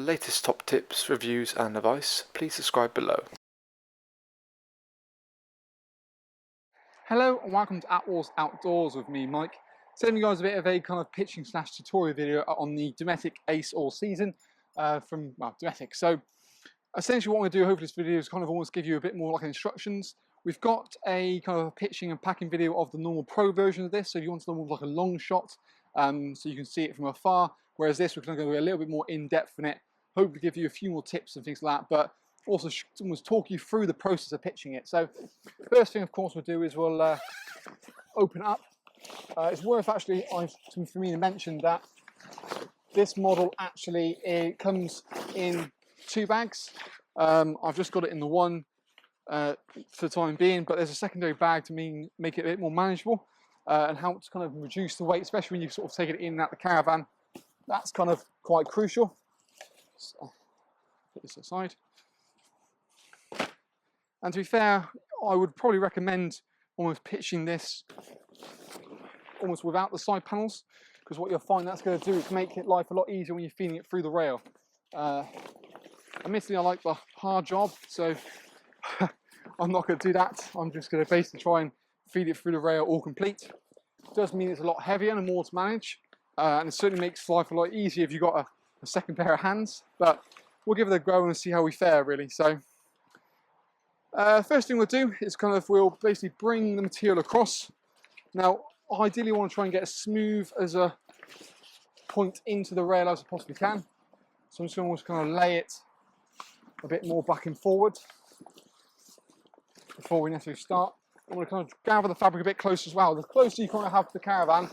latest top tips, reviews and advice, please subscribe below. Hello and welcome to Attwoolls Outdoors with me, Mike. Sending you guys a bit of a kind of pitching / tutorial video on the Dometic Ace All season from Dometic. So essentially what I'm going to do hopefully this video is kind of almost give you a bit more like instructions. We've got a kind of pitching and packing video of the normal pro version of this, so if you want to know more like a long shot so you can see it from afar, whereas this we're going to go a little bit more in depth in it, hopefully give you a few more tips and things like that, but also almost talk you through the process of pitching it. So first thing of course we'll do is we'll open it up. It's worth actually for me to mention that this model actually it comes in 2 bags. I've just got it in the one for the time being, but there's a secondary bag to make it a bit more manageable and help to kind of reduce the weight, especially when you sort of take it in and out the caravan. That's kind of quite crucial. So, put this aside. And to be fair, I would probably recommend almost pitching this almost without the side panels, because what you'll find that's going to do is make life a lot easier when you're feeding it through the rail. Admittedly, I like the hard job, so I'm not going to do that. I'm just going to basically try and feed it through the rail all complete. It does mean it's a lot heavier and more to manage, and it certainly makes life a lot easier if you've got a second pair of hands, but we'll give it a go and see how we fare really. So first thing we'll do is we'll basically bring the material across. Now ideally I want to try and get as smooth as a point into the rail as I possibly can. So I'm just going to kind of lay it a bit more back and forward before we necessarily start. I'm going to kind of gather the fabric a bit closer as well. The closer you kind of have to the caravan,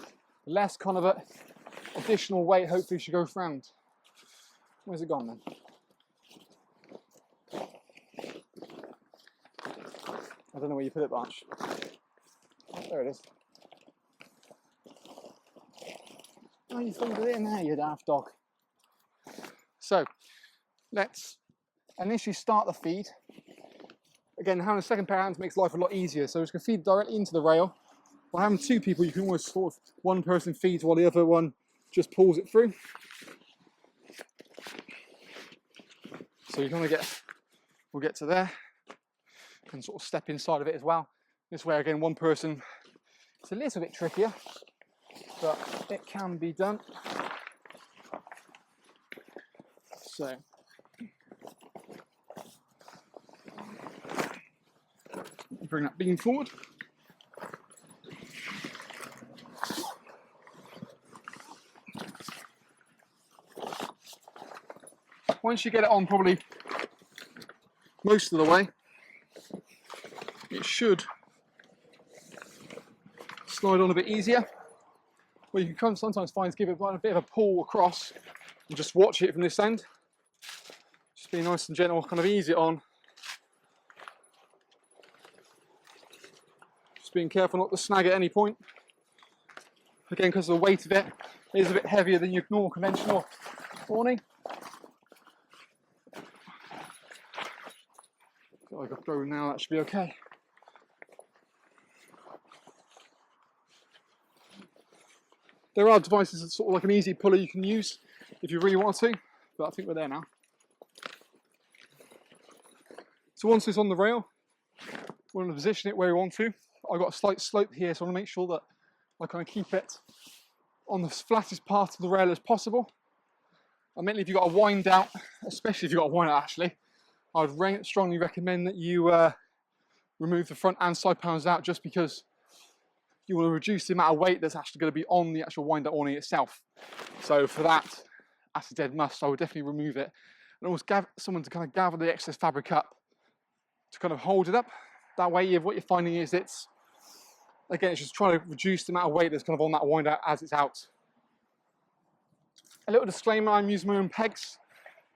the less kind of additional weight hopefully should go round. Where's it gone then? I don't know where you put it, Branch. There it is. Oh, you folded it in there, you daft dog. So, let's initially start the feed. Again, having a second pair of hands makes life a lot easier, so we're just going to feed directly into the rail. By having 2 people, you can almost sort of, one person feeds while the other one just pulls it through. So you're going to we'll get to there and sort of step inside of it as well. This way again, one person, it's a little bit trickier, but it can be done. So bring that beam forward. Once you get it on probably most of the way, it should slide on a bit easier. What you can sometimes find is give it a bit of a pull across and just watch it from this end. Just be nice and gentle, kind of ease it on. Just being careful not to snag at any point. Again, because of the weight of it, it is a bit heavier than your normal conventional awning. Got like a throw now, that should be okay. There are devices that sort of like an easy puller you can use if you really want to, but I think we're there now. So once it's on the rail, we're going to position it where we want to. I've got a slight slope here, so I want to make sure that I kind of keep it on the flattest part of the rail as possible. Admittedly, if you've got a wind out, especially if you've got a wind out actually, I would strongly recommend that you remove the front and side panels out, just because you want to reduce the amount of weight that's actually going to be on the actual wind-up awning itself. So for that, that's a dead must. I would definitely remove it. And always someone to kind of gather the excess fabric up to kind of hold it up. That way, what you're finding is it's just trying to reduce the amount of weight that's kind of on that wind-out as it's out. A little disclaimer, I'm using my own pegs,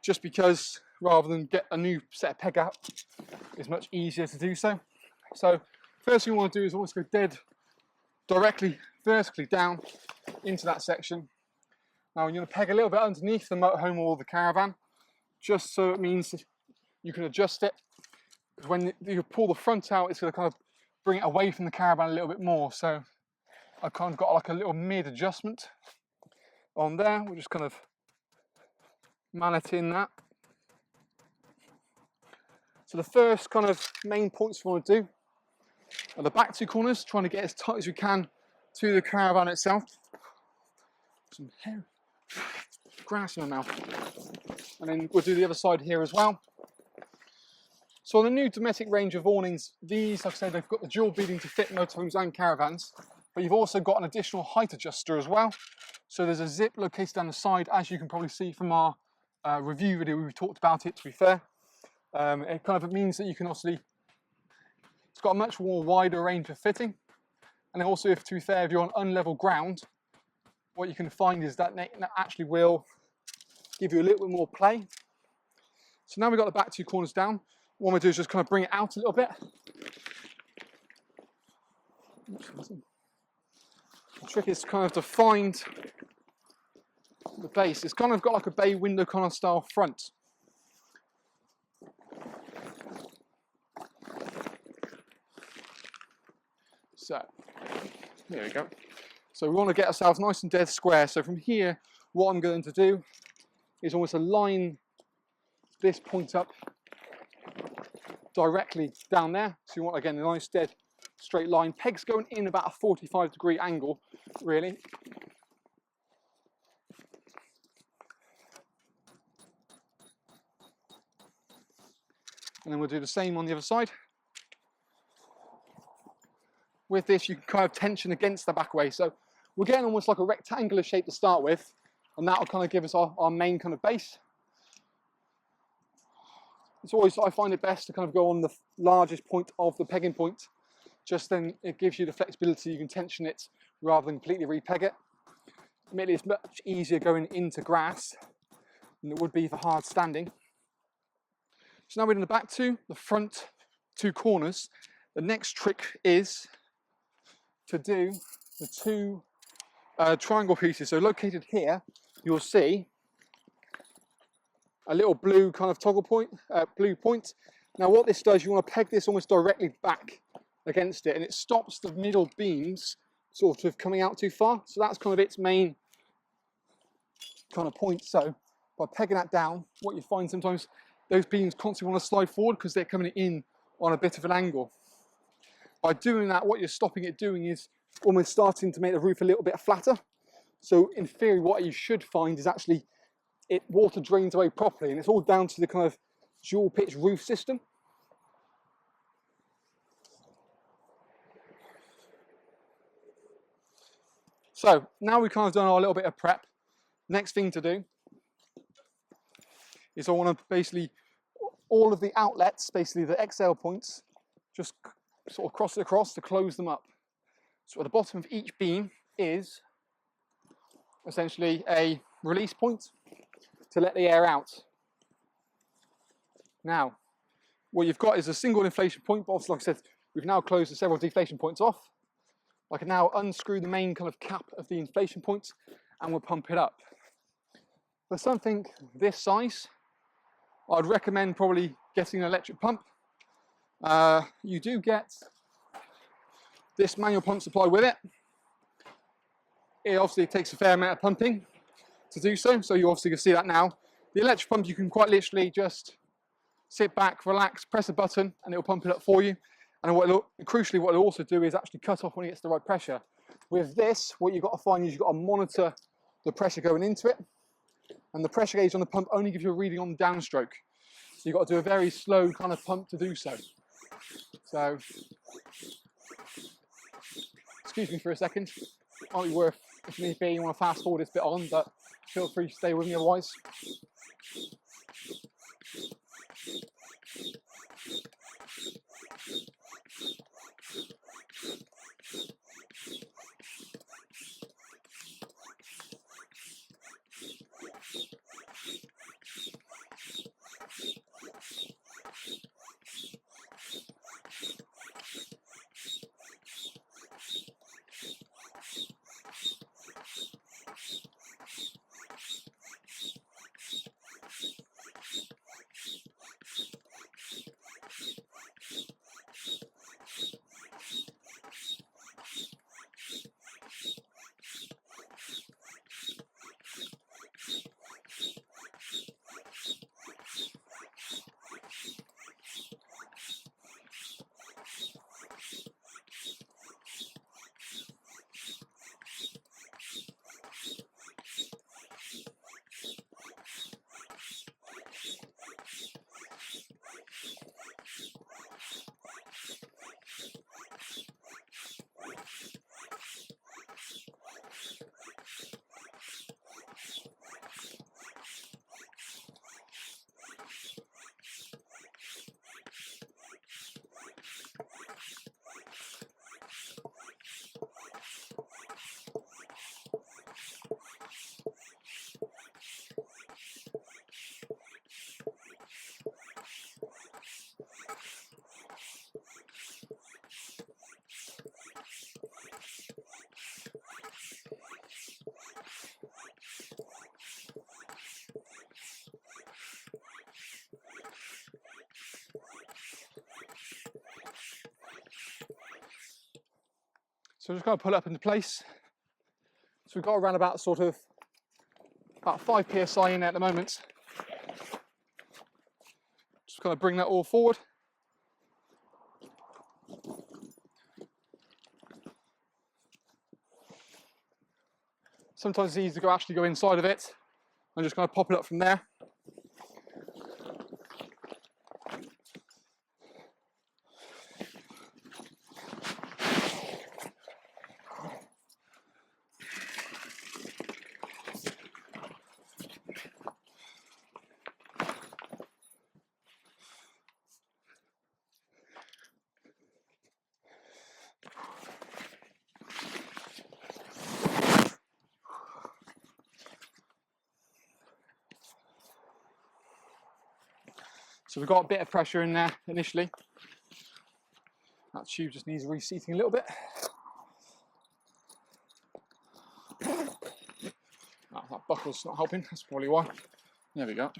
just because rather than get a new set of peg out, it's much easier to do so. So first thing you want to do is always go directly vertically down into that section. Now you're going to peg a little bit underneath the motorhome or the caravan, just so it means you can adjust it. Because when you pull the front out, it's going to kind of bring it away from the caravan a little bit more. So I've kind of got like a little mid adjustment on there. We'll just kind of mallet in that. So the first kind of main points we want to do are the back two corners, trying to get as tight as we can to the caravan itself. Some hair, grass in my mouth. And then we'll do the other side here as well. So on the new Dometic range of awnings, these, like I said, they've got the dual beading to fit motorhomes and caravans, but you've also got an additional height adjuster as well. So there's a zip located down the side, as you can probably see from our review video, we've talked about it, to be fair. It kind of means that you can obviously, it's got a much more wider range of fitting. And also, if to be fair, if you're on unlevel ground, what you can find is that actually will give you a little bit more play. So now we've got the back two corners down. What I'm going to do is just kind of bring it out a little bit. The trick is kind of to find the base. It's kind of got like a bay window kind of style front. So, there we go. So we want to get ourselves nice and dead square. So from here, what I'm going to do is almost align this point up directly down there. So you want, again, a nice dead straight line. Pegs going in about a 45-degree angle, really. And then we'll do the same on the other side. With this, you can kind of tension against the back way. So we're getting almost like a rectangular shape to start with, and that'll kind of give us our main kind of base. It's always, I find it best to kind of go on the largest point of the pegging point. Just then it gives you the flexibility, you can tension it rather than completely repeg it. Admittedly, it's much easier going into grass than it would be for hard standing. So now we're in the back two, the front two corners. The next trick is to do the two triangle pieces. So located here, you'll see a little blue kind of toggle point, blue point. Now what this does, you want to peg this almost directly back against it, and it stops the middle beams sort of coming out too far. So that's kind of its main kind of point. So by pegging that down, what you find sometimes, those beams constantly want to slide forward because they're coming in on a bit of an angle. By doing that, what you're stopping it doing is almost starting to make the roof a little bit flatter. So in theory, what you should find is actually it water drains away properly, and it's all down to the kind of dual pitch roof system. So now we've kind of done our little bit of prep. Next thing to do is I want to basically, all of the outlets, basically the exhale points, just sort of cross it across to close them up. So at the bottom of each beam is essentially a release point to let the air out. Now, what you've got is a single inflation point, but also, like I said, we've now closed the several deflation points off. I can now unscrew the main kind of cap of the inflation point and we'll pump it up. For something this size, I'd recommend probably getting an electric pump. You do get this manual pump supply with it. It obviously takes a fair amount of pumping to do so, so you obviously can see that now. The electric pump, you can quite literally just sit back, relax, press a button, and it'll pump it up for you. And crucially, what it'll also do is actually cut off when it gets the right pressure. With this, what you've got to find is you've got to monitor the pressure going into it. And the pressure gauge on the pump only gives you a reading on the downstroke. So you've got to do a very slow kind of pump to do so. So, excuse me for a second. Might be worth, if need be, you want to fast forward this bit on, but feel free to stay with me otherwise. So just kind of pull it up into place. So we've got around about sort of about 5 psi in there at the moment. Just kind of bring that all forward. Sometimes it's easy to actually go inside of it and just kind of pop it up from there. So we've got a bit of pressure in there initially. That tube just needs reseating a little bit. Oh, that buckle's not helping, that's probably why. There we go.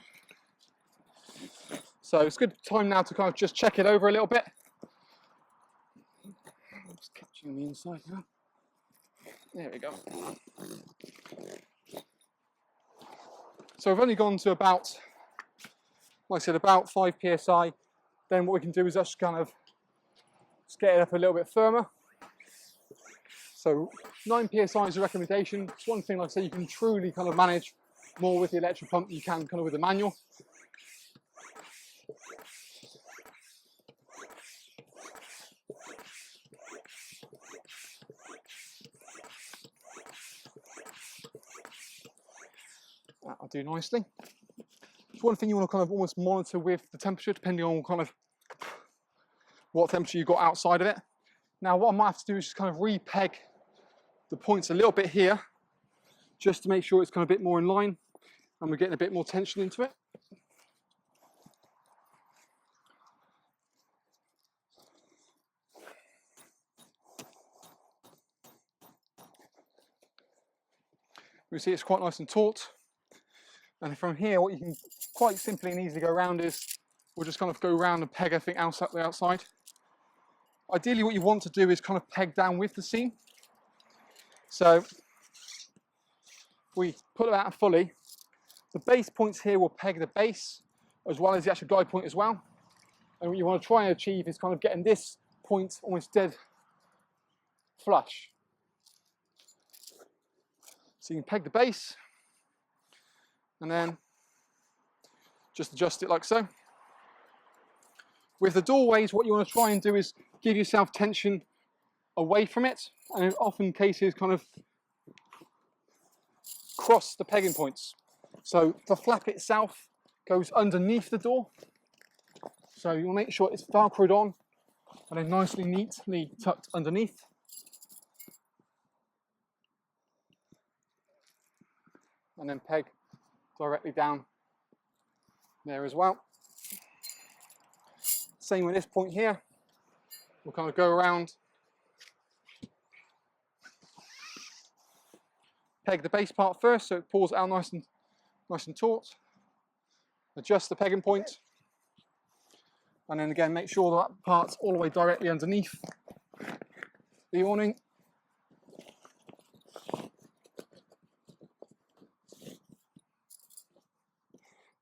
So it's a good time now to kind of just check it over a little bit. Just catching the inside now. There we go. So I've only gone to about, like I said, about 5 psi. Then what we can do is just kind of get it up a little bit firmer. So 9 psi is a recommendation. It's one thing, like I say, you can truly kind of manage more with the electric pump than you can kind of with the manual. That'll do nicely. It's one thing you want to kind of almost monitor with the temperature, depending on kind of what temperature you've got outside of it. Now what I might have to do is just kind of re-peg the points a little bit here, just to make sure it's kind of a bit more in line and we're getting a bit more tension into it. You see it's quite nice and taut. And from here, what you can quite simply and easily go around is, we'll just kind of go around and peg everything else up the outside. Ideally, what you want to do is kind of peg down with the seam. So we pull it out fully. The base points here will peg the base as well as the actual guide point as well. And what you want to try and achieve is kind of getting this point almost dead flush. So you can peg the base and then just adjust it like so. With the doorways, what you want to try and do is give yourself tension away from it, and in often cases kind of cross the pegging points. So the flap itself goes underneath the door. So you'll make sure it's velcroed on and then nicely, neatly tucked underneath. And then peg directly down there as well. Same with this point here. We'll kind of go around, peg the base part first so it pulls out nice and taut. Adjust the pegging point, and then again make sure that part's all the way directly underneath the awning.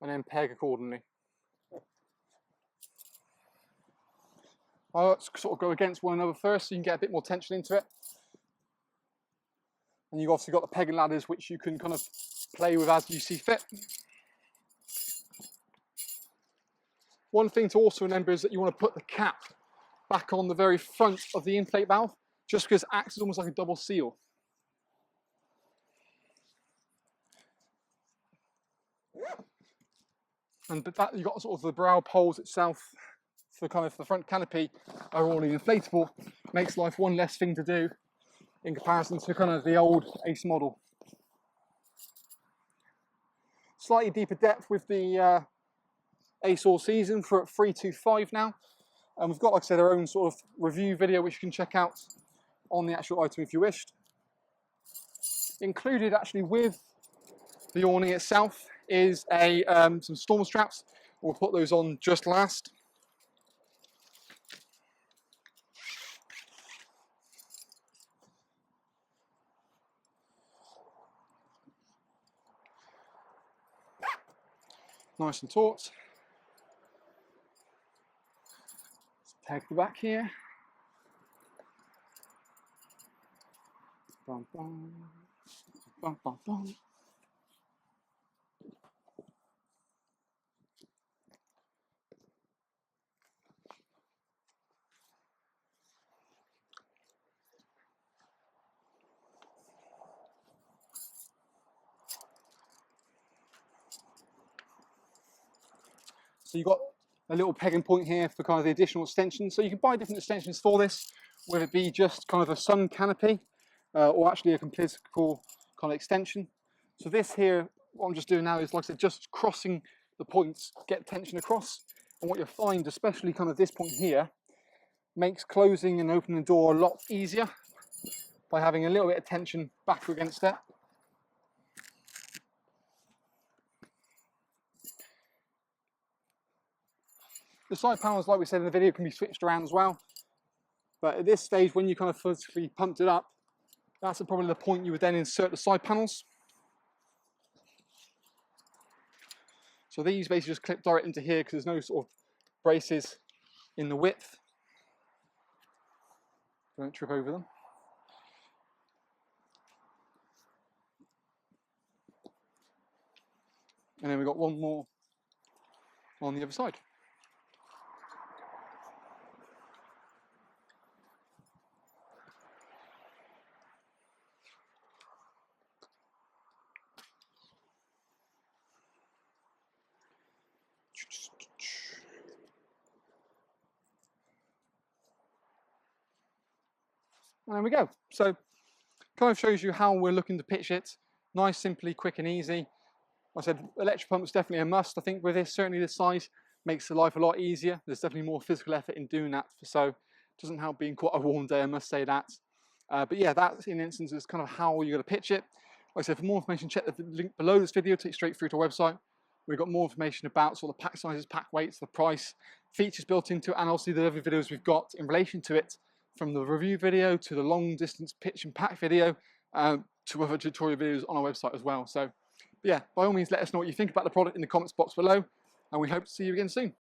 And then peg accordingly. I'll sort of go against one another first so you can get a bit more tension into it. And you've obviously got the pegging ladders which you can kind of play with as you see fit. One thing to also remember is that you want to put the cap back on the very front of the inflate valve, just because it acts as almost like a double seal. And but that you've got sort of the brow poles itself for kind of the front canopy are all inflatable, makes life one less thing to do in comparison to kind of the old Ace model. Slightly deeper depth with the Ace All Season for at 325 now. And we've got, like I said, our own sort of review video which you can check out on the actual item if you wished. Included actually with the awning itself is some storm straps. We'll put those on just last. nice and taut. Let's peg the back here. Bum, bum, bum, bum, bum. So you've got a little pegging point here for kind of the additional extension. So you can buy different extensions for this, whether it be just kind of a sun canopy or actually a complete kind of extension. So this here, what I'm just doing now is, like I said, just crossing the points, get tension across. And what you'll find, especially kind of this point here, makes closing and opening the door a lot easier by having a little bit of tension back against it. The side panels, like we said in the video, can be switched around as well. But at this stage, when you kind of physically pumped it up, that's probably the point you would then insert the side panels. So these basically just clip direct into here because there's no sort of braces in the width. Don't trip over them. And then we've got one more on the other side. And there we go. So kind of shows you how we're looking to pitch it. Nice, simply, quick and easy. Like I said, electric pump is definitely a must. I think with this, certainly this size, makes the life a lot easier. There's definitely more physical effort in doing that. So it doesn't help being quite a warm day, I must say that. But yeah, that in instance is kind of how you're going to pitch it. Like I said, for more information, check the link below this video, take you straight through to our website. We've got more information about sort of the pack sizes, pack weights, the price, features built into it, and also the other videos we've got in relation to it, from the review video to the long distance pitch and pack video, to other tutorial videos on our website as well. So yeah, by all means, let us know what you think about the product in the comments box below, and we hope to see you again soon.